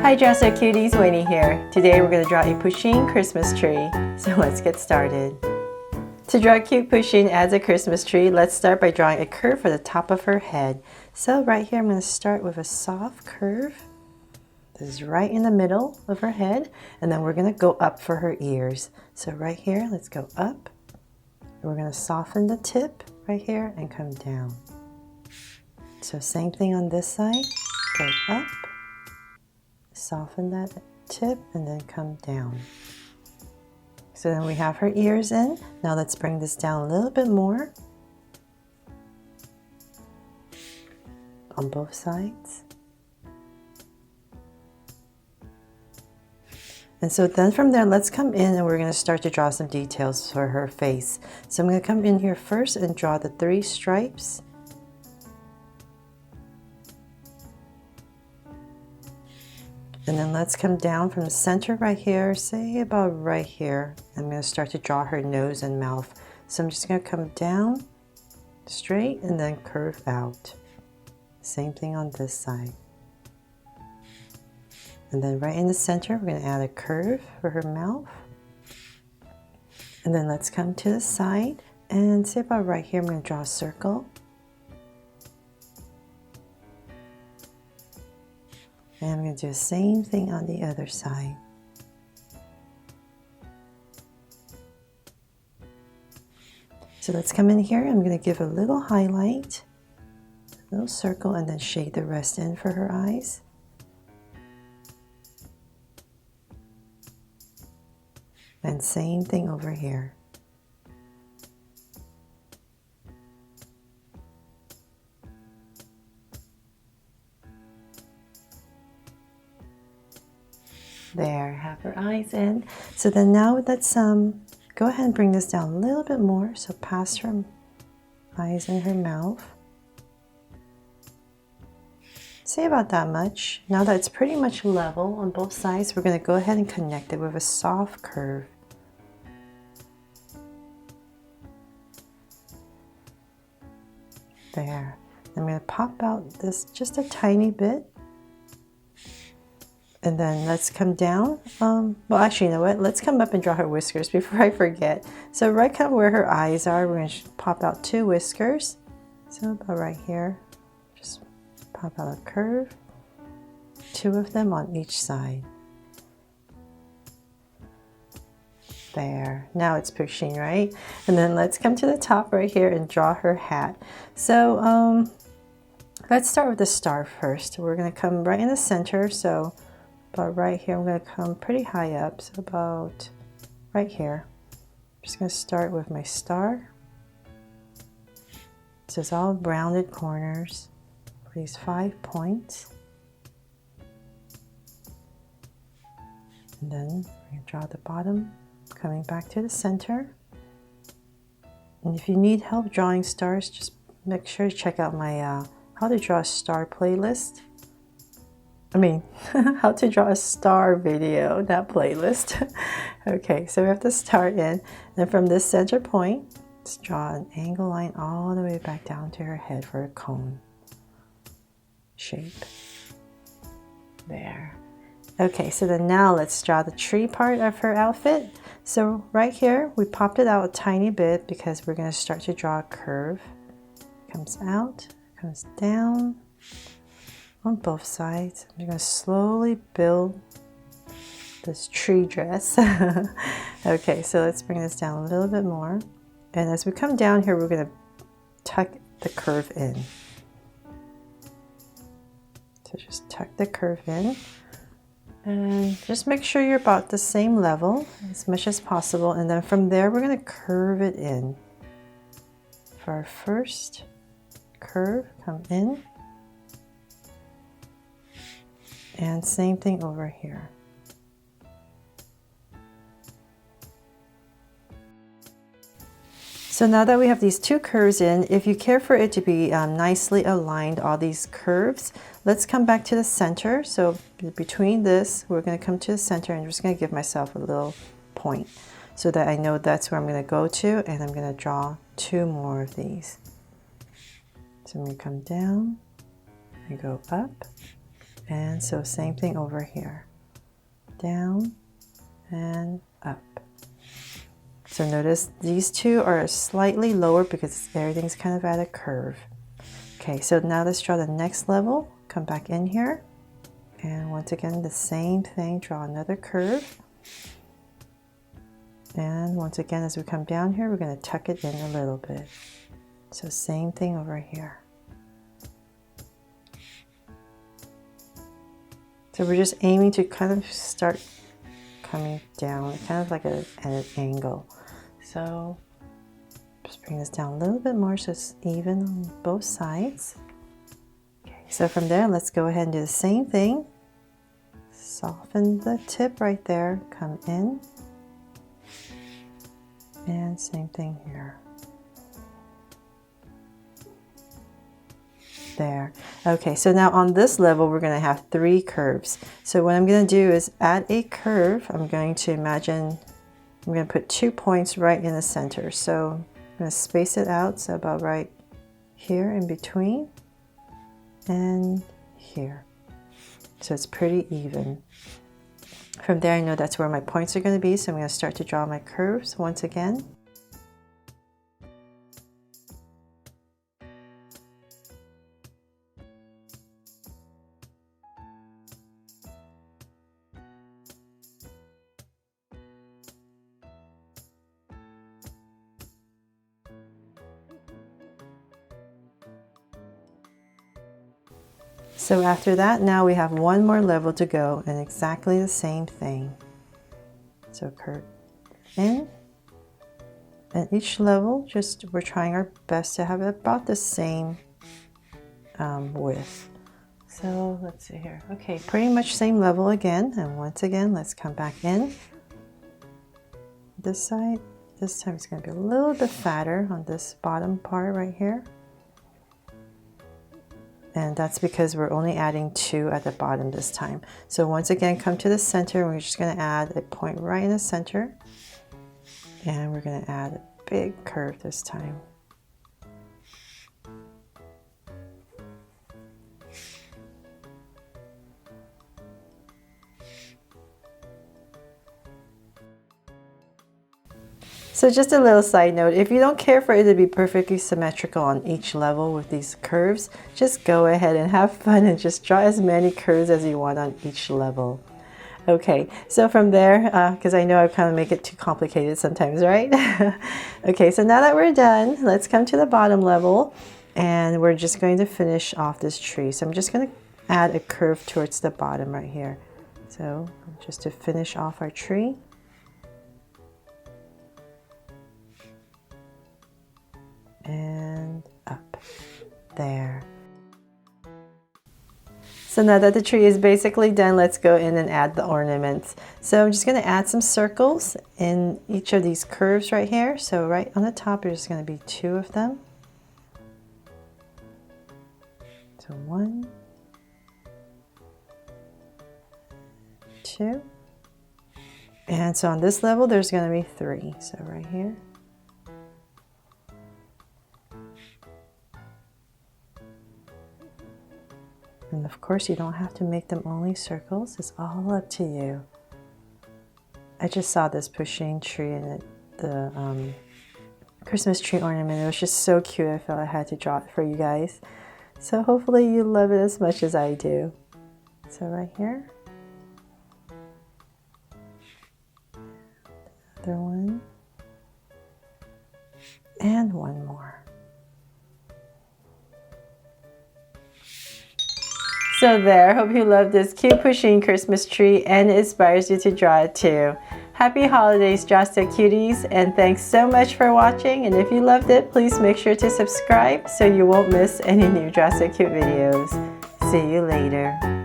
Hi Dresser Cuties, Winnie here. Today we're going to draw a Pusheen Christmas tree. So let's get started. To draw a cute Pusheen as a Christmas tree, let's start by drawing a curve for the top of her head. So right here I'm going to start with a soft curve. This is right in the middle of her head, and then we're going to go up for her ears. So right here, let's go up. We're going to soften the tip right here and come down. So same thing on this side, go up. Soften that tip and then come down. So then we have her ears in. Now let's bring this down a little bit more on both sides. And so then from there, let's come in and we're going to start to draw some details for her face. So I'm going to come in here first and draw the 3 stripes. And then let's come down from the center right here, say about right here. I'm going to start to draw her nose and mouth. So I'm just going to come down straight and then curve out. Same thing on this side. And then right in the center, we're going to add a curve for her mouth. And then let's come to the side and say about right here, I'm going to draw a circle. And I'm going to do the same thing on the other side. So let's come in here. I'm going to give a little highlight, a little circle, and then shade the rest in for her eyes. And same thing over here. There, have her eyes in. So then now let's go ahead and bring this down a little bit more. So past her eyes and her mouth. Say about that much. Now that it's pretty much level on both sides, we're going to go ahead and connect it with a soft curve. There. I'm going to pop out this just a tiny bit. And then let's come down. Well, actually, you know what? Let's come up and draw her whiskers before I forget. So right kind of where her eyes are, we're going to pop out 2 whiskers. So about right here, just pop out a curve. 2 of them on each side. There. Now it's Pusheen, right? And then let's come to the top right here and draw her hat. So let's start with the star first. We're going to come right in the center. So about right here, I'm going to come pretty high up, so about right here. I'm just going to start with my star. So it's all rounded corners for these 5 points. And then we're going to draw the bottom, coming back to the center. And if you need help drawing stars, just make sure to check out my How to Draw a Star playlist. How to draw a star video, not playlist. Okay, so we have the star in. And from this center point, let's draw an angle line all the way back down to her head for a cone shape. There. Okay, so then now let's draw the tree part of her outfit. So right here, we popped it out a tiny bit because we're going to start to draw a curve. Comes out, comes down. On both sides. I'm going to slowly build this tree dress. Okay, so let's bring this down a little bit more. And as we come down here, we're going to tuck the curve in. So just tuck the curve in. And just make sure you're about the same level as much as possible. And then from there, we're going to curve it in. For our first curve, come in. And same thing over here. So now that we have these 2 curves in, if you care for it to be nicely aligned, all these curves, let's come back to the center. So between this, we're going to come to the center and I'm just going to give myself a little point so that I know that's where I'm going to go to, and I'm going to draw 2 more of these. So I'm going to come down and go up And so same thing over here. Down and up. So notice these two are slightly lower because everything's kind of at a curve. Okay, so now let's draw the next level. Come back in here. And once again, the same thing, draw another curve. And once again, as we come down here, we're going to tuck it in a little bit. So same thing over here. So we're just aiming to kind of start coming down, kind of like at an angle. So just bring this down a little bit more so it's even on both sides. Okay, so from there, let's go ahead and do the same thing. Soften the tip right there, come in, and same thing here. There. Okay, so now on this level we're going to have 3 curves. So what I'm going to do is add a curve. I'm going to imagine I'm going to put 2 points right in the center. So I'm going to space it out, so about right here in between and here. So it's pretty even. From there I know that's where my points are going to be, so I'm going to start to draw my curves once again. So after that, now we have one more level to go and exactly the same thing. So curve in, and each level, we're trying our best to have about the same width. So let's see here. Okay, pretty much same level again. And once again, let's come back in. This side, this time it's going to be a little bit fatter on this bottom part right here. And that's because we're only adding 2 at the bottom this time. So once again, come to the center. We're just going to add a point right in the center. And we're going to add a big curve this time. So just a little side note, if you don't care for it to be perfectly symmetrical on each level with these curves, just go ahead and have fun and just draw as many curves as you want on each level. Okay, so from there, because I know I kind of make it too complicated sometimes, right? Okay, so now that we're done, let's come to the bottom level and we're just going to finish off this tree. So I'm just going to add a curve towards the bottom right here. So just to finish off our tree. And up there. So now that the tree is basically done, let's go in and add the ornaments. So I'm just going to add some circles in each of these curves right here. So right on the top there's going to be 2 of them. So 1, 2, and so on this level there's going to be 3. So right here. And of course, you don't have to make them only circles. It's all up to you. I just saw this Pusheen tree and the Christmas tree ornament. It was just so cute. I felt I had to draw it for you guys. So hopefully you love it as much as I do. So right here. Another one. And one more. So there, hope you love this cute Pusheen Christmas tree and it inspires you to draw it too. Happy holidays, Draw Stick Cuties, and thanks so much for watching. And if you loved it, please make sure to subscribe so you won't miss any new Draw Stick Cute videos. See you later.